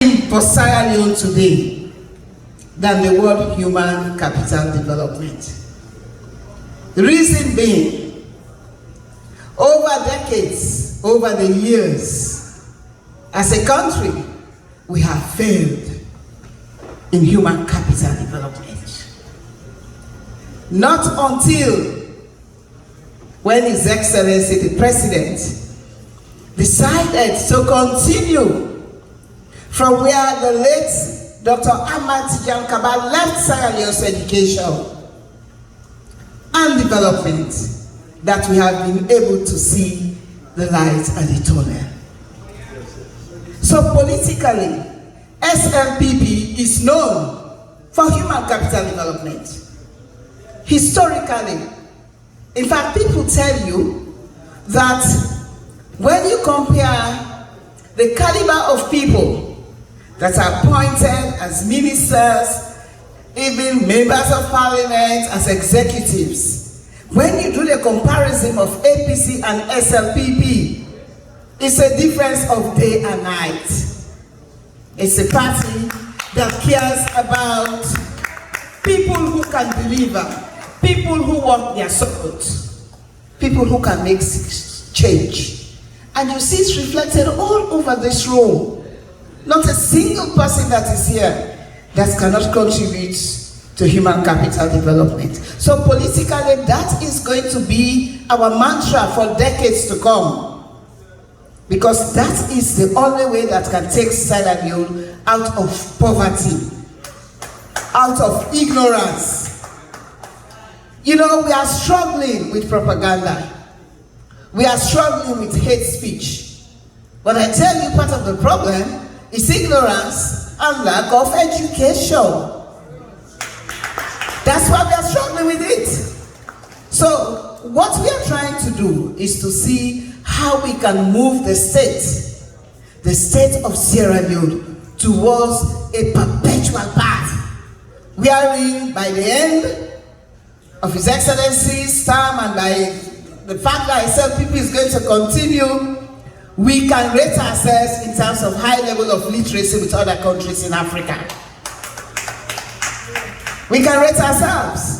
name for Sierra Leone today than the word human capital development. The reason being, over decades, over the years, as a country, we have failed in human capital development. Not until when His Excellency the President decided to continue from where the late Dr. Ahmad Tijan Kaba left Sierra Leone's education and development, that we have been able to see the light at the tunnel. So politically, SLPP is known for human capital development. Historically, in fact, people tell you that when you compare the caliber of people that are appointed as ministers, even members of parliament, as executives, when you do the comparison of APC and SLPP, it's a difference of day and night. It's a party that cares about people who can deliver, people who want their support, people who can make change. And you see it's reflected all over this room. Not a single person that is here that cannot contribute to human capital development. So politically, that is going to be our mantra for decades to come. Because that is the only way that can take Sierra Leone out of poverty, out of ignorance. You know, we are struggling with propaganda. We are struggling with hate speech. But I tell you, part of the problem is ignorance and lack of education. That's why we are struggling with it. So what we are trying to do is to see how we can move the state of Sierra Leone towards a perpetual path, wherein by the end of His Excellency's term and by the fact that SLPP is going to continue, we can rate ourselves in terms of high level of literacy with other countries in Africa. We can rate ourselves.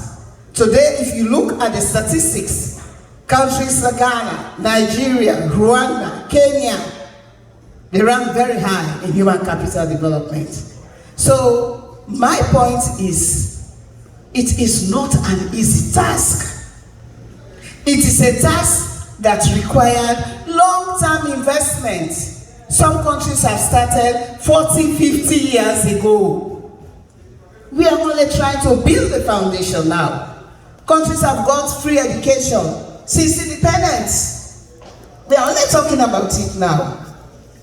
Today, if you look at the statistics, countries like Ghana, Nigeria, Rwanda, Kenya, they rank very high in human capital development. So my point is, it is not an easy task. It is a task that required long-term investment. Some countries have started 40, 50 years ago. We are only trying to build the foundation now. Countries have got free education since independence. We are only talking about it now.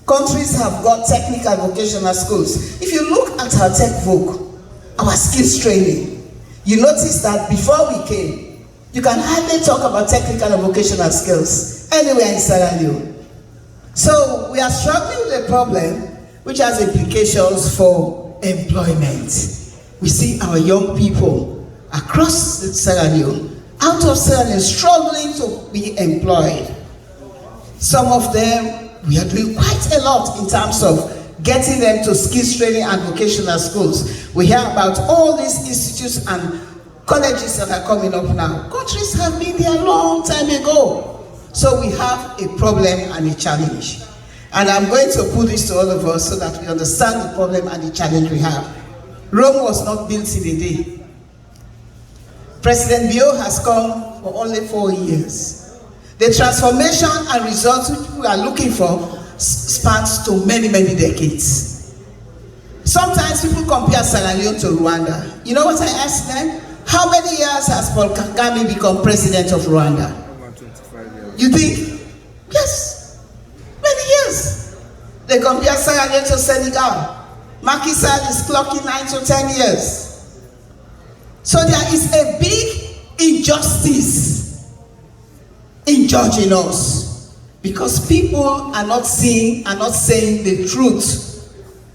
Countries have got technical vocational schools. If you look at our tech voc, our skills training, you notice that before we came, you can hardly talk about technical and vocational skills anywhere in Sierra Leone. So we are struggling with a problem which has implications for employment. We see our young people across Sierra Leone, out of Sierra Leone, struggling to be employed. Some of them, we are doing quite a lot in terms of getting them to skills training and vocational schools. We hear about all these institutes and colleges that are coming up now. Countries have been there a long time ago. So we have a problem and a challenge. And I'm going to put this to all of us so that we understand the problem and the challenge we have. Rome was not built in a day. President Bio has come for only 4 years. The transformation and results which we are looking for spans to many, many decades. Sometimes people compare Sierra Leone to Rwanda. You know what I ask them? How many years has Paul Kagame become president of Rwanda? About 25 years. You think? Yes. Many years. They compare Sierra Leone to Senegal. Macky Sall is clocking 9 to 10 years. So there is a big injustice in judging us because people are not saying the truth.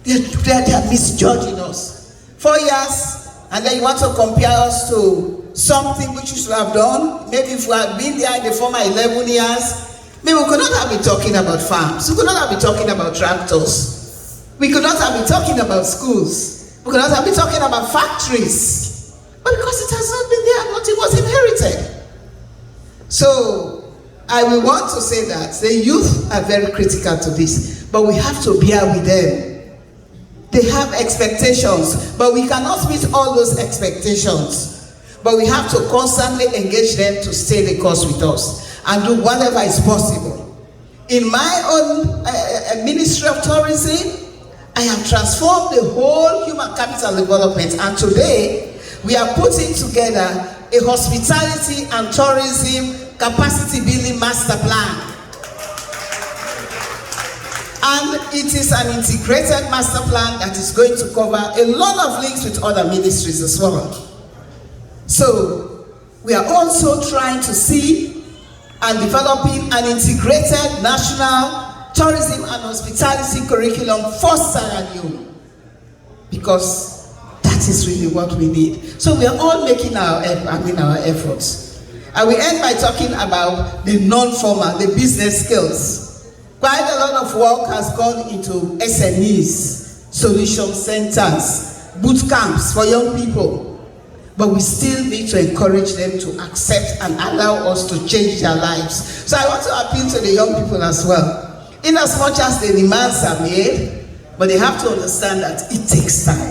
They are misjudging us. 4 years, and then you want to compare us to something which we should have done. Maybe if we had been there in the former 11 years, maybe we could not have been talking about farms. We could not have been talking about tractors. We could not have been talking about schools. We could not have been talking about factories. But because it has not been there, not it was inherited. So I will want to say that the youth are very critical to this, but we have to bear with them. They have expectations, but we cannot meet all those expectations. But we have to constantly engage them to stay the course with us and do whatever is possible. In my own Ministry of Tourism, I have transformed the whole human capital development, and today we are putting together a hospitality and tourism capacity building master plan. And it is an integrated master plan that is going to cover a lot of links with other ministries as well. So we are also trying to see and developing an integrated national tourism and hospitality curriculum for Sierra Leone, because that is really what we need. So we are all making our efforts. I will end by talking about the non-formal, the business skills. Quite a lot of work has gone into SMEs, solution centers, boot camps for young people. But we still need to encourage them to accept and allow us to change their lives. So I want to appeal to the young people as well. In as much as the demands are made, but they have to understand that it takes time.